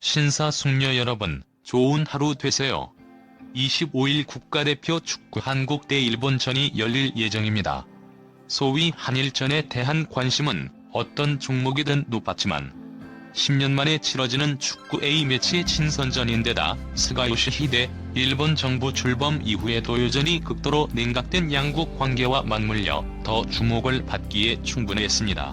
신사숙녀 여러분, 좋은 하루 되세요. 25일 국가대표 축구 한국 대 일본전이 열릴 예정입니다. 소위 한일전에 대한 관심은 어떤 종목이든 높았지만 10년 만에 치러지는 축구 A매치의 친선전인데다 스가 요시히데 일본 정부 출범 이후에도 여전히 극도로 냉각된 양국 관계와 맞물려 더 주목을 받기에 충분했습니다.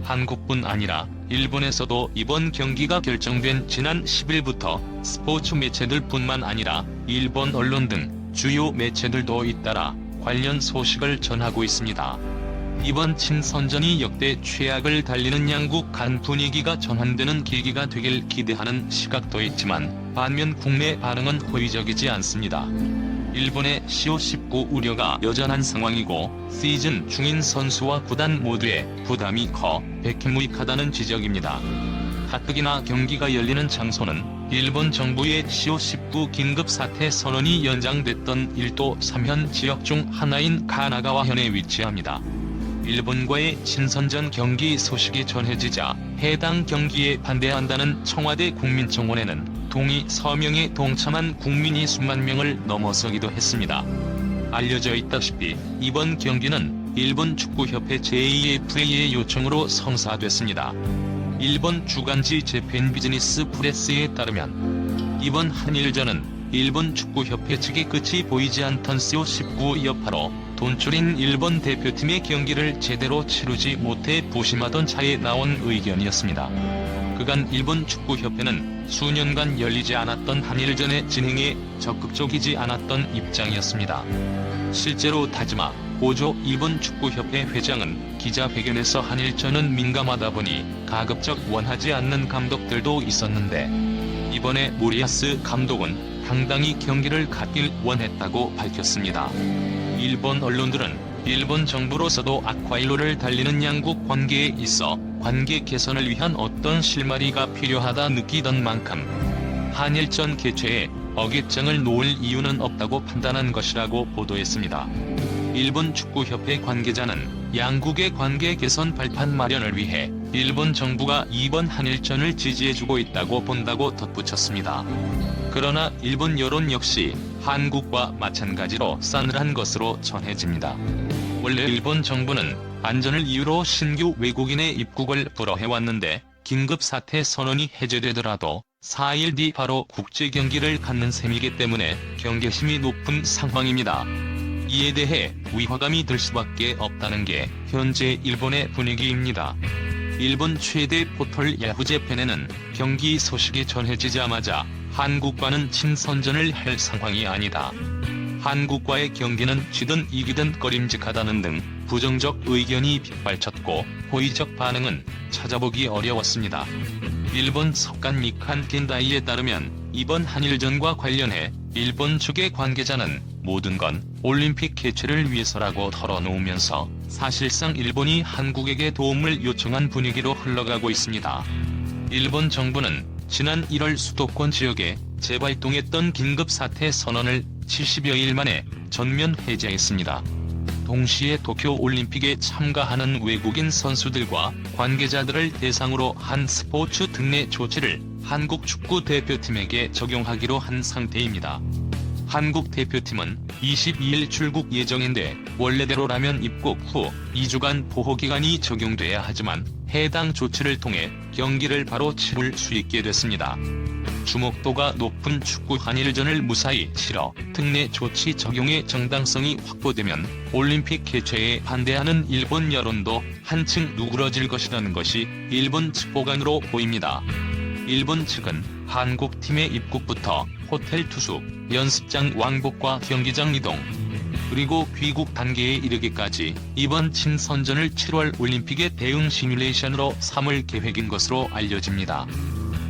한국뿐 아니라 일본에서도 이번 경기가 결정된 지난 10일부터 스포츠 매체들뿐만 아니라 일본 언론 등 주요 매체들도 잇따라 관련 소식을 전하고 있습니다. 이번 친선전이 역대 최악을 달리는 양국 간 분위기가 전환되는 계기가 되길 기대하는 시각도 있지만 반면 국내 반응은 호의적이지 않습니다. 일본의 CO19 우려가 여전한 상황이고 시즌 중인 선수와 구단 모두의 부담이 커 백해무익하다는 지적입니다. 가뜩이나 경기가 열리는 장소는 일본 정부의 CO19 긴급사태 선언이 연장됐던 1도 3현 지역 중 하나인 가나가와현에 위치합니다. 일본과의 친선전 경기 소식이 전해지자 해당 경기에 반대한다는 청와대 국민청원에는 동의 서명에 동참한 국민이 수만 명을 넘어서기도 했습니다. 알려져 있다시피 이번 경기는 일본 축구협회 JFA의 요청으로 성사됐습니다. 일본 주간지 재팬 비즈니스 프레스에 따르면 이번 한일전은 일본 축구협회 측의 끝이 보이지 않던 CO19 여파로 돈줄인 일본 대표팀의 경기를 제대로 치르지 못해 부심하던 차에 나온 의견이었습니다. 그간 일본 축구협회는 수년간 열리지 않았던 한일전의 진행에 적극적이지 않았던 입장이었습니다. 실제로 다즈마 고조 일본 축구협회 회장은 기자회견에서 한일전은 민감하다 보니 가급적 원하지 않는 감독들도 있었는데 이번에 모리아스 감독은 당당히 경기를 갖길 원했다고 밝혔습니다. 일본 언론들은 일본 정부로서도 악화일로를 달리는 양국 관계에 있어 관계 개선을 위한 어떤 실마리가 필요하다 느끼던 만큼 한일전 개최에 어깃장을 놓을 이유는 없다고 판단한 것이라고 보도했습니다. 일본 축구협회 관계자는 양국의 관계 개선 발판 마련을 위해 일본 정부가 이번 한일전을 지지해주고 있다고 본다고 덧붙였습니다. 그러나 일본 여론 역시 한국과 마찬가지로 싸늘한 것으로 전해집니다. 원래 일본 정부는 안전을 이유로 신규 외국인의 입국을 불허해왔는데 긴급사태 선언이 해제되더라도 4일 뒤 바로 국제경기를 갖는 셈이기 때문에 경계심이 높은 상황입니다. 이에 대해 위화감이 들 수밖에 없다는 게 현재 일본의 분위기입니다. 일본 최대 포털 야후재팬에는 경기 소식이 전해지자마자 한국과는 친선전을 할 상황이 아니다. 한국과의 경기는 지든 이기든 꺼림직하다는 등 부정적 의견이 빗발쳤고 호의적 반응은 찾아보기 어려웠습니다. 일본 석간 니칸 겐다이에 따르면 이번 한일전과 관련해 일본 측의 관계자는 모든 건 올림픽 개최를 위해서라고 털어놓으면서 사실상 일본이 한국에게 도움을 요청한 분위기로 흘러가고 있습니다. 일본 정부는 지난 1월 수도권 지역에 재발동했던 긴급사태 선언을 70여일 만에 전면 해제했습니다. 동시에 도쿄올림픽에 참가하는 외국인 선수들과 관계자들을 대상으로 한 스포츠 특례 조치를 한국 축구 대표팀에게 적용하기로 한 상태입니다. 한국 대표팀은 22일 출국 예정인데 원래대로라면 입국 후 2주간 보호기간이 적용돼야 하지만 해당 조치를 통해 경기를 바로 치를 수 있게 됐습니다. 주목도가 높은 축구 한일전을 무사히 치러 특례 조치 적용의 정당성이 확보되면 올림픽 개최에 반대하는 일본 여론도 한층 누그러질 것이라는 것이 일본 측 보관으로 보입니다. 일본 측은 한국 팀의 입국부터 호텔 투숙, 연습장 왕복과 경기장 이동, 그리고 귀국 단계에 이르기까지 이번 친선전을 7월 올림픽의 대응 시뮬레이션으로 삼을 계획인 것으로 알려집니다.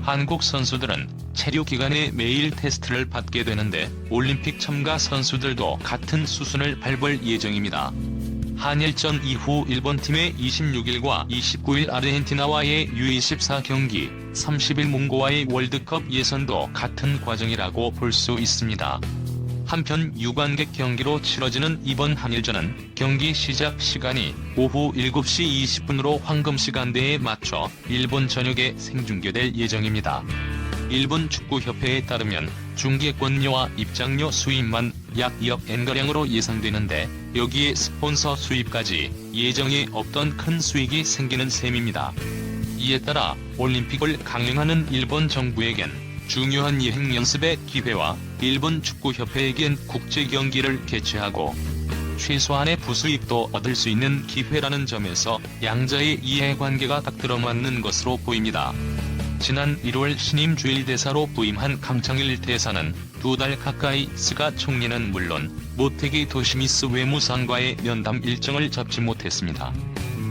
한국 선수들은 체류 기간에 매일 테스트를 받게 되는데 올림픽 참가 선수들도 같은 수순을 밟을 예정입니다. 한일전 이후 일본팀의 26일과 29일 아르헨티나와의 U24 경기, 30일 몽고와의 월드컵 예선도 같은 과정이라고 볼 수 있습니다. 한편 유관객 경기로 치러지는 이번 한일전은 경기 시작 시간이 오후 7시 20분으로 황금시간대에 맞춰 일본 전역에 생중계될 예정입니다. 일본 축구협회에 따르면 중계권료와 입장료 수입만 약 2억 엔가량으로 예상되는데 여기에 스폰서 수입까지 예정에 없던 큰 수익이 생기는 셈입니다. 이에 따라 올림픽을 강행하는 일본 정부에겐 중요한 예행 연습의 기회와 일본 축구협회에겐 국제 경기를 개최하고 최소한의 부수입도 얻을 수 있는 기회라는 점에서 양자의 이해관계가 딱 들어맞는 것으로 보입니다. 지난 1월 신임 주일대사로 부임한 강창일 대사는 2달 가까이 스가 총리는 물론 모테기 도시미스 외무상과의 면담 일정을 잡지 못했습니다.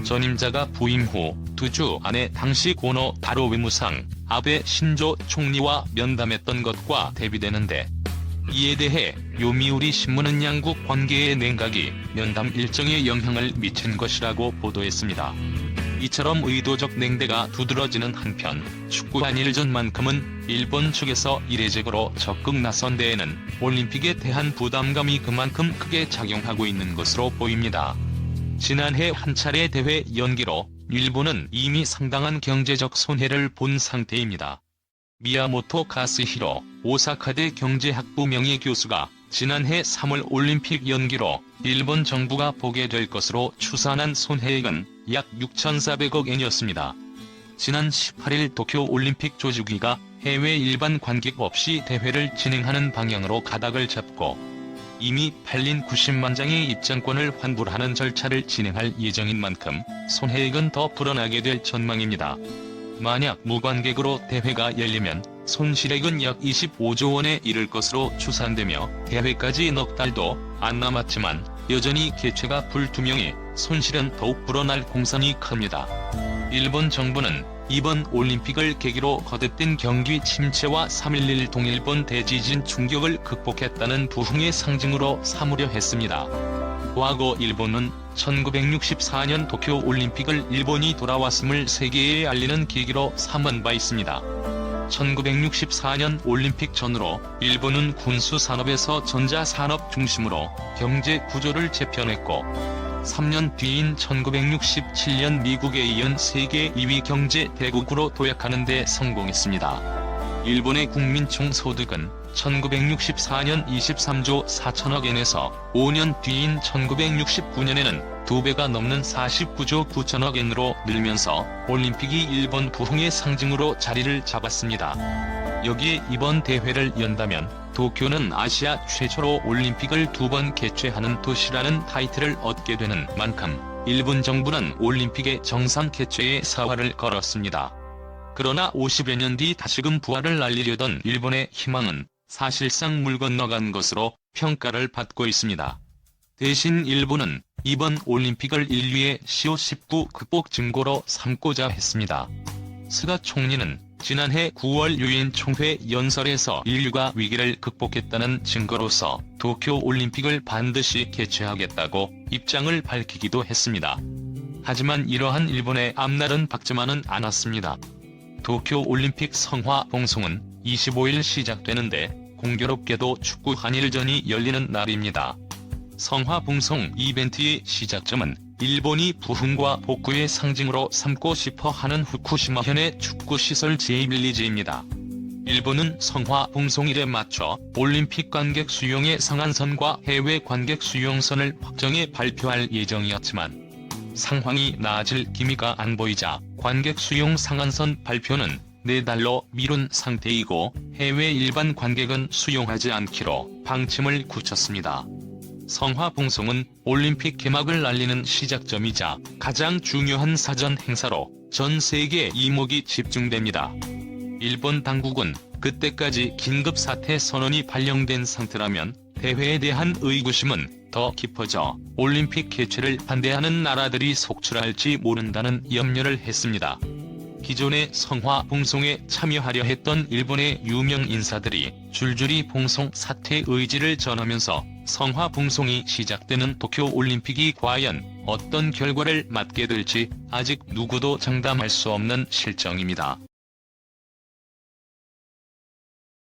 전임자가 부임 후 2주 안에 당시 고노 다로 외무상, 아베 신조 총리와 면담했던 것과 대비되는데 이에 대해 요미우리 신문은 양국 관계의 냉각이 면담 일정에 영향을 미친 것이라고 보도했습니다. 이처럼 의도적 냉대가 두드러지는 한편 축구 한일전만큼은 일본 측에서 이례적으로 적극 나선 데에는 올림픽에 대한 부담감이 그만큼 크게 작용하고 있는 것으로 보입니다. 지난해 한 차례 대회 연기로 일본은 이미 상당한 경제적 손해를 본 상태입니다. 미야모토 가스히로 오사카대 경제학부 명예교수가 지난해 3월 올림픽 연기로 일본 정부가 보게 될 것으로 추산한 손해액은 약 6,400억 엔이었습니다. 지난 18일 도쿄올림픽 조직위가 해외 일반 관객 없이 대회를 진행하는 방향으로 가닥을 잡고 이미 팔린 90만 장의 입장권을 환불하는 절차를 진행할 예정인 만큼 손해액은 더 불어나게 될 전망입니다. 만약 무관객으로 대회가 열리면 손실액은 약 25조 원에 이를 것으로 추산되며 대회까지 넉 달도 안 남았지만 여전히 개최가 불투명해 손실은 더욱 불어날 공산이 큽니다. 일본 정부는 이번 올림픽을 계기로 거듭된 경기 침체와 3.11 동일본 대지진 충격을 극복했다는 부흥의 상징으로 삼으려 했습니다. 과거 일본은 1964년 도쿄올림픽을 일본이 돌아왔음을 세계에 알리는 계기로 삼은 바 있습니다. 1964년 올림픽 전후로 일본은 군수산업에서 전자산업 중심으로 경제 구조를 재편했고 3년 뒤인 1967년 미국에 이은 세계 2위 경제 대국으로 도약하는 데 성공했습니다. 일본의 국민 총소득은 1964년 23조 4천억 엔에서 5년 뒤인 1969년에는 2배가 넘는 49조 9천억 엔으로 늘면서 올림픽이 일본 부흥의 상징으로 자리를 잡았습니다. 여기에 이번 대회를 연다면 도쿄는 아시아 최초로 올림픽을 2번 개최하는 도시라는 타이틀을 얻게 되는 만큼 일본 정부는 올림픽의 정상 개최에 사활을 걸었습니다. 그러나 50여 년 뒤 다시금 부활을 알리려던 일본의 희망은 사실상 물 건너간 것으로 평가를 받고 있습니다. 대신 일본은 이번 올림픽을 인류의 시오19 극복 증거로 삼고자 했습니다. 스가 총리는 지난해 9월 유엔 총회 연설에서 인류가 위기를 극복했다는 증거로서 도쿄올림픽을 반드시 개최하겠다고 입장을 밝히기도 했습니다. 하지만 이러한 일본의 앞날은 밝지만은 않았습니다. 도쿄올림픽 성화 봉송은 25일 시작되는데 공교롭게도 축구 한일전이 열리는 날입니다. 성화 봉송 이벤트의 시작점은 일본이 부흥과 복구의 상징으로 삼고 싶어 하는 후쿠시마현의 축구시설 제1리즈입니다. 일본은 성화 봉송일에 맞춰 올림픽 관객 수용의 상한선과 해외 관객 수용선을 확정해 발표할 예정이었지만 상황이 나아질 기미가 안 보이자 관객 수용 상한선 발표는 4달로 미룬 상태이고 해외 일반 관객은 수용하지 않기로 방침을 굳혔습니다. 성화 봉송은 올림픽 개막을 알리는 시작점이자 가장 중요한 사전 행사로 전 세계 이목이 집중됩니다. 일본 당국은 그때까지 긴급 사태 선언이 발령된 상태라면 대회에 대한 의구심은 더 깊어져 올림픽 개최를 반대하는 나라들이 속출할지 모른다는 염려를 했습니다. 기존의 성화 봉송에 참여하려 했던 일본의 유명 인사들이 줄줄이 봉송 사퇴 의지를 전하면서 성화 봉송이 시작되는 도쿄올림픽이 과연 어떤 결과를 맞게 될지 아직 누구도 장담할 수 없는 실정입니다.